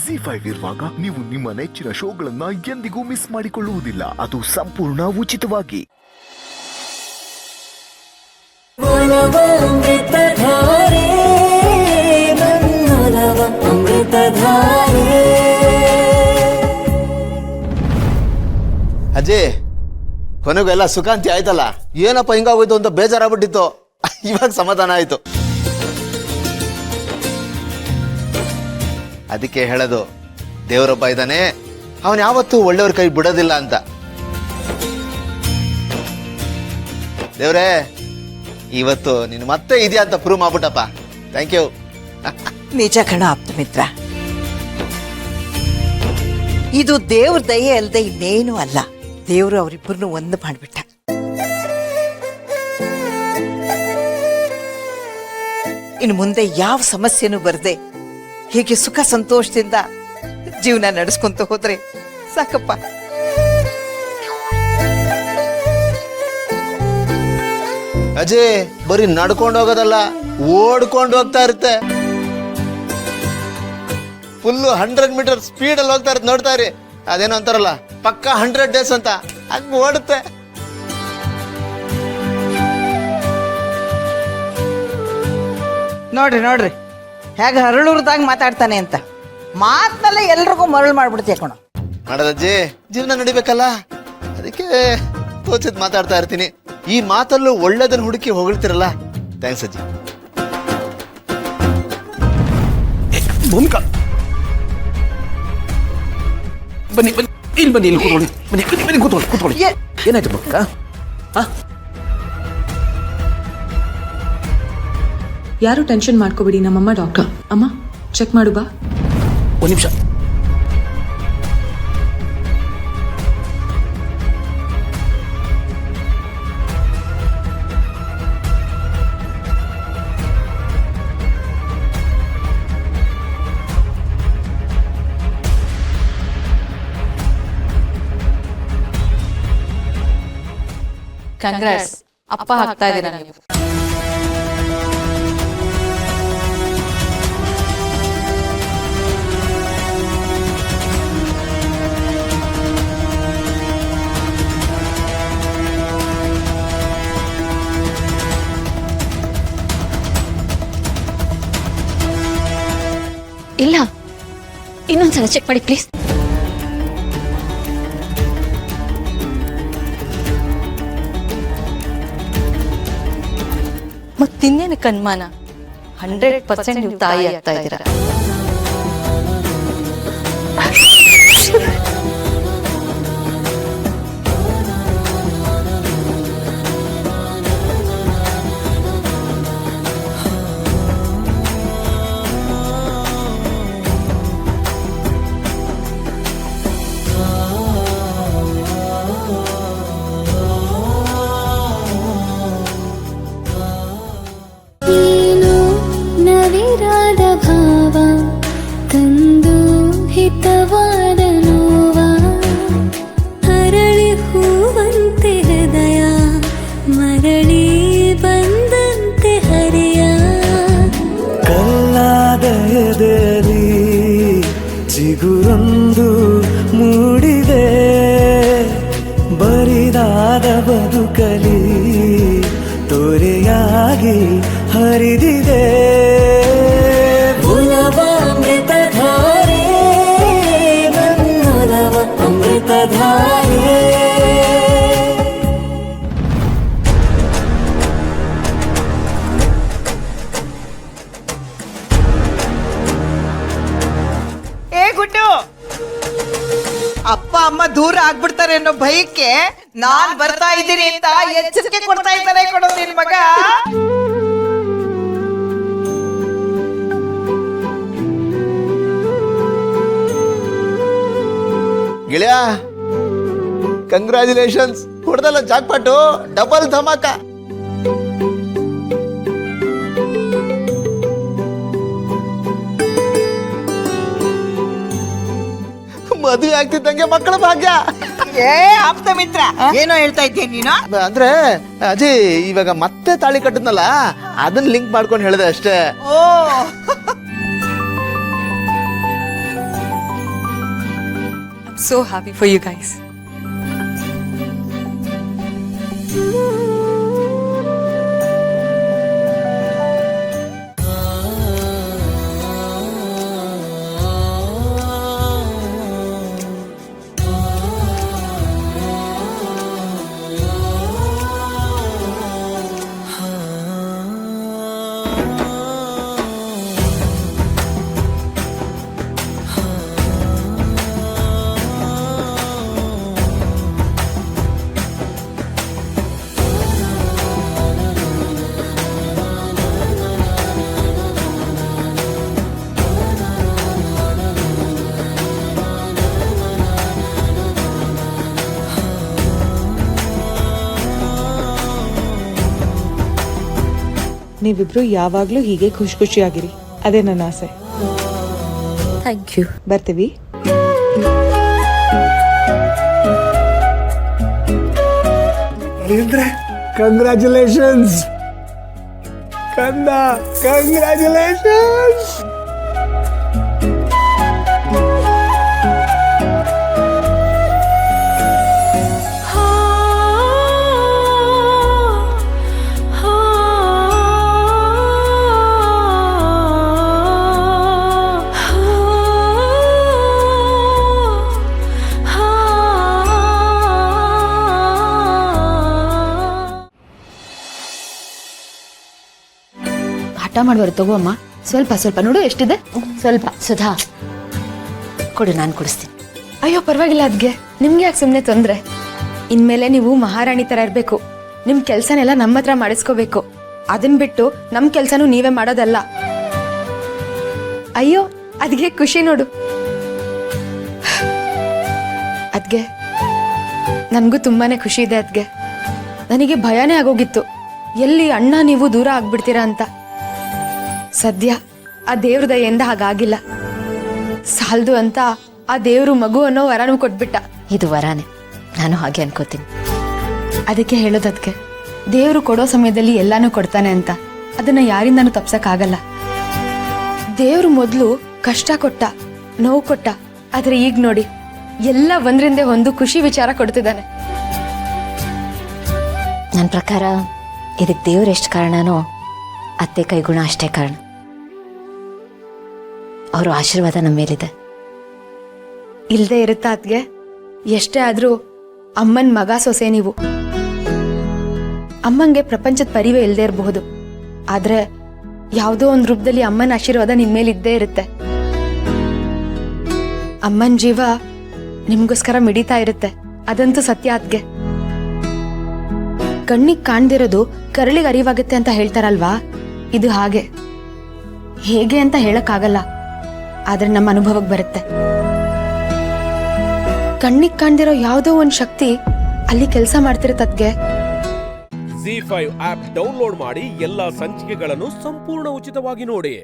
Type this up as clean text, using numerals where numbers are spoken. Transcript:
ZEE5 ಇರುವಾಗ ನೀವು ನಿಮ್ಮ ನೆಚ್ಚಿನ ಶೋಗಳನ್ನ ಎಂದಿಗೂ ಮಿಸ್ ಮಾಡಿಕೊಳ್ಳುವುದಿಲ್ಲ. ಅದು ಸಂಪೂರ್ಣ ಉಚಿತವಾಗಿ. ಅಜಯ್, ಕೊನೆಗೂ ಎಲ್ಲ ಸುಖಾಂತಿ ಆಯ್ತಲ್ಲ. ಏನಪ್ಪ ಹಿಂಗಾಗೋಯ್ತು ಅಂತ ಬೇಜಾರಾಗ್ಬಿಟ್ಟಿತ್ತು. ಇವಾಗ ಸಮಾಧಾನ ಆಯ್ತು. ಅದಕ್ಕೆ ಹೇಳೋದು, ದೇವರೊಬ್ಬ ಇದ್ದಾನೆ, ಅವನ್ ಯಾವತ್ತೂ ಒಳ್ಳೆಯವ್ರ ಕೈ ಬಿಡೋದಿಲ್ಲ ಅಂತ. ದೇವ್ರೇ, ಇವತ್ತು ನೀನು ಮತ್ತೆ ಇದೆಯಾ ಅಂತ ಪ್ರೂವ್ ಮಾಡ್ಬಿಟ್ಟಪ್ಪ. Thank you. ನಿಜ ಕಣ ಆಪ್ತ ಮಿತ್ರ, ಇದು ದೇವ್ರ ದಯೆ ಅಲ್ಲದೆ ಇನ್ನೇನು ಅಲ್ಲ. ದೇವ್ರು ಅವರಿಬ್ಬರನ್ನು ಒಂದು ಮಾಡ್ಬಿಟ್ಟ. ಇನ್ನು ಮುಂದೆ ಯಾವ ಸಮಸ್ಯೆನೂ ಬರದೆ ಹೀಗೆ ಸುಖ ಸಂತೋಷದಿಂದ ಜೀವನ ನಡೆಸ್ಕೊಂತ ಹೋದ್ರೆ ಸಾಕಪ್ಪ. ಅಜಯ್, ಬರೀ ನಡ್ಕೊಂಡು ಹೋಗೋದಲ್ಲ, ಓಡ್ಕೊಂಡು ಹೋಗ್ತಾ ಇರುತ್ತೆ. ಫುಲ್ಲು 100 ಮೀಟರ್ ಸ್ಪೀಡ್ ಅಲ್ಲಿ ಹೋಗ್ತಾ ಇರುತ್ತೆ. ನೋಡ್ತಾ ಇರಿ, ಅದೇನೋ ಅಂತಾರಲ್ಲ, ಪಕ್ಕ 100 ಡೇಸ್ ಅಂತ, ಹಂಗ ಓಡುತ್ತೆ. ನೋಡ್ರಿ ನೋಡ್ರಿ ಹೇಗೆ ಹರಳುರ್ದಾಗ ಮಾತಾಡ್ತಾನೆ ಅಂತ. ಮಾತನ್ನೆಲ್ಲ ಎಲ್ರಿಗೂ ಮರಳು ಮಾಡ್ಬಿಡ್ತೀಯ ಕಣ. ಮಾಡೋದಜ್ಜಿ, ಜೀವನ ನಡಿಬೇಕಲ್ಲ, ಅದಕ್ಕೆ ತೋಚಿದ್ ಮಾತಾಡ್ತಾ ಇರ್ತೀನಿ. ಈ ಮಾತಲ್ಲೂ ಒಳ್ಳೇದನ್ನ ಹುಡುಕಿ ಹೊಗಳ್ತಿರಲ್ಲ, ಥ್ಯಾಂಕ್ಸ್ ಅಜ್ಜಿ. ಭೂಮಿಕಾ, ಬನ್ನಿ ಬನ್ನಿ, ಇಲ್ಲಿ ಬನ್ನಿ, ಇಲ್ಲಿ ಕೂತ್ಕೊಳ್ಳಿ. ಬನ್ನಿ ಬನ್ನಿ, ಕೂತ್ಕೊಳ್ಳಿ ಕೂತ್ಕೊಳ್ಳಿ. ಏನಾಯ್ತು ಭೂಮಿಕಾ? ಯಾರು ಟೆನ್ಷನ್ ಮಾಡ್ಕೋಬೇಡಿ, ನಮ್ಮಮ್ಮ ಡಾಕ್ಟರ್. ಅಮ್ಮ ಚೆಕ್ ಮಾಡು ಬಾ. ಒಂದು ನಿಮಿಷ. ಕಂಗ್ರಾಟ್ಸ್, ಅಪ್ಪ ಆಗ್ತಾ ಇದ್ದೀರಾ ನೀವು. ಇಲ್ಲ, ಇನ್ನೊಂದ್ಸಲ ಚೆಕ್ ಮಾಡಿ ಪ್ಲೀಸ್. ಮತ್ತಿನ್ನೇನಕ್ಕೆ ಅನುಮಾನ? 100% ನೀವು ತಾಯಿ ಆಗ್ತಾ ಇದ್ದೀರಾ. ನವಿರಾದ ಭಾವ ತಂದು ಹಿತವಾದ ನೋವ, ಅರಳಿ ಹೂವಂತೆ ಹೃದಯ ಮರಳಿ ಬಂದಂತೆ ಹರಿಯ. ಕಲ್ಲಾದ ಎದೆಯಲ್ಲಿ ಚಿಗುರೊಂದು ಮೂಡಿದೆ, ಬರಿದಾದ ಬದುಕಲಿ ತೊರೆಯಾಗಿ ಹರಿದಿದೆ. ಅಮೃತಧಾರೆ ನನ್ನೊಲವ ಅಮೃತಧಾರೆ. ಏ ಗುಡ್ಡು, ಅಪ್ಪ ಅಮ್ಮ ದೂರ ಆಗ್ಬಿಡ್ತಾರೆ ಅನ್ನೋ ಭಯಕ್ಕೆ ನಾನ್ ಬರ್ತಾ ಇದ್ದೀನಿ ಅಂತ ಎಚ್ಚರಿಕೆ ಕೊಡ್ತಾ ಇದ್ದಾರೆ ಕೊಡೋ ನಿನ್ ಮಗ. ಗೆಳೆಯ, ಕಂಗ್ರ್ಯಾಚುಲೇಷನ್ಸ್. ಹೊಡೆದಲ್ಲ ಜಾಕ್ಪಾಟು, ಡಬಲ್ ಧಮಾಕ. ಮದುವೆ ಆಗ್ತಿದ್ದಂಗೆ ಮಕ್ಕಳ ಭಾಗ್ಯ. ಏ ಆಪ್ತ ಮಿತ್ರ, ಏನೋ ಹೇಳ್ತಾ ಇದ್ದೀನಿ ನೀನು. ಅಂದ್ರೆ ಅಜಯ್ ಇವಾಗ ಮತ್ತೆ ತಾಳಿ ಕಟ್ಟಿದ್ನಲ್ಲ, ಅದನ್ನ ಲಿಂಕ್ ಮಾಡ್ಕೊಂಡು ಹೇಳಿದೆ ಅಷ್ಟೇ. Oh so happy for you guys. ನೀವಿಬ್ರು ಯಾವಾಗ್ಲೂ ಹೀಗೆ ಖುಷಿಯಾಗಿರಿ, ಅದೇ ನನ್ನ ಆಸೆ. Thank you. ಬರ್ತೀವಿ. ಕಂಗ್ರ್ಯಾಚುಲೇಷನ್ಸ್ ಕಂದ, ಕಂಗ್ರ್ಯಾಚುಲೇಷನ್ಸ್. ಹಠ ಮಾಡುವರು ತಗೋ ಅಮ್ಮ. ಸ್ವಲ್ಪ ಸ್ವಲ್ಪ ನೋಡು ಎಷ್ಟಿದೆ, ಸ್ವಲ್ಪ. ಸುಧಾ ಕೊಡು, ನಾನು ಕುಡಿಸ್ತೀನಿ. ಅಯ್ಯೋ ಪರವಾಗಿಲ್ಲ, ಅದ್ಗೆ ನಿಮ್ಗೆ ಯಾಕೆ ಸುಮ್ಮನೆ ತೊಂದರೆ. ಇನ್ಮೇಲೆ ನೀವು ಮಹಾರಾಣಿ ತರ ಇರ್ಬೇಕು. ನಿಮ್ ಕೆಲ್ಸನೆಲ್ಲ ನಮ್ಮ ಹತ್ರ ಮಾಡಿಸ್ಕೋಬೇಕು. ಅದನ್ ಬಿಟ್ಟು ನಮ್ ಕೆಲ್ಸನೂ ನೀವೇ ಮಾಡೋದಲ್ಲ. ಅಯ್ಯೋ ಅದ್ಗೆ ಖುಷಿ ನೋಡು. ಅದ್ಗೆ ನನ್ಗೂ ತುಂಬಾನೇ ಖುಷಿ ಇದೆ. ಅದ್ಗೆ ನನಗೆ ಭಯನೇ ಆಗೋಗಿತ್ತು, ಎಲ್ಲಿ ಅಣ್ಣ ನೀವು ದೂರ ಆಗ್ಬಿಡ್ತೀರಾ ಅಂತ. ಸದ್ಯ ಆ ದೇವ್ರ ದಯೆಯಿಂದ ಹಾಗಾಗಿಲ್ಲ. ಸಾಲ್ದು ಅಂತ ಆ ದೇವ್ರು ಮಗು ಅನ್ನೋ ವರನೂ ಕೊಟ್ಬಿಟ್ಟ. ಇದು ವರಾನೆ, ನಾನು ಹಾಗೆ ಅನ್ಕೋತೀನಿ. ಅದಕ್ಕೆ ಹೇಳೋದಕ್ಕೆ ದೇವ್ರು ಕೊಡೋ ಸಮಯದಲ್ಲಿ ಎಲ್ಲಾನು ಕೊಡ್ತಾನೆ ಅಂತ. ಅದನ್ನ ಯಾರಿಂದಾನು ತಪ್ಸಕ್ಕಾಗಲ್ಲ. ದೇವ್ರು ಮೊದ್ಲು ಕಷ್ಟ ಕೊಟ್ಟ, ನೋವು ಕೊಟ್ಟ, ಆದ್ರೆ ಈಗ ನೋಡಿ ಎಲ್ಲ ಒಂದ್ರಿಂದೆ ಒಂದು ಖುಷಿ ವಿಚಾರ ಕೊಡ್ತಿದ್ದಾನೆ. ನನ್ನ ಪ್ರಕಾರ ಇದಕ್ಕೆ ದೇವ್ರ ಎಷ್ಟು ಕಾರಣನೋ ಅತ್ತೆ ಕೈಗುಣ ಅಷ್ಟೇ ಕಾರಣ. ಅವರ ಆಶೀರ್ವಾದ ನಮ್ಮ ಮೇಲಿದೆ. ಇಲ್ದೇ ಇರುತ್ತಾ ಅದ್ಗೆ? ಎಷ್ಟೇ ಆದ್ರೂ ಅಮ್ಮನ್ ಮಗ ಸೊಸೆ ನೀವು. ಅಮ್ಮಂಗೆ ಪ್ರಪಂಚದ ಪರಿವೇ ಇಲ್ದೇ ಇರಬಹುದು, ಆದ್ರೆ ಯಾವುದೋ ಒಂದು ರೂಪದಲ್ಲಿ ಅಮ್ಮನ ಆಶೀರ್ವಾದ ನಿಮ್ ಮೇಲೆ ಇದ್ದೇ ಇರುತ್ತೆ. ಅಮ್ಮನ್ ಜೀವ ನಿಮ್ಗೋಸ್ಕರ ಮಿಡಿತಾ ಇರುತ್ತೆ, ಅದಂತೂ ಸತ್ಯ. ಅದ್ಗೆ ಕಣ್ಣಿಗೆ ಕಾಣ್ದಿರೋದು ಕರಳಿಗೆ ಅರಿವಾಗುತ್ತೆ ಅಂತ ಹೇಳ್ತಾರಲ್ವಾ, ಇದು ಹಾಗೆ. ಹೇಗೆ ಅಂತ ಹೇಳಕ್ಕಾಗಲ್ಲ, ಆದ್ರೆ ನಮ್ಮ ಅನುಭವಕ್ಕೆ ಬರುತ್ತೆ. ಕಣ್ಣಿಗೆ ಕಾಣ್ದಿರೋ ಯಾವುದೋ ಒಂದ್ ಶಕ್ತಿ ಅಲ್ಲಿ ಕೆಲಸ ಮಾಡ್ತಿರತ್ತದ್ಗೆ. ZEE5 ಆಪ್ ಡೌನ್ಲೋಡ್ ಮಾಡಿ ಎಲ್ಲಾ ಸಂಚಿಕೆಗಳನ್ನು ಸಂಪೂರ್ಣ ಉಚಿತವಾಗಿ ನೋಡಿ.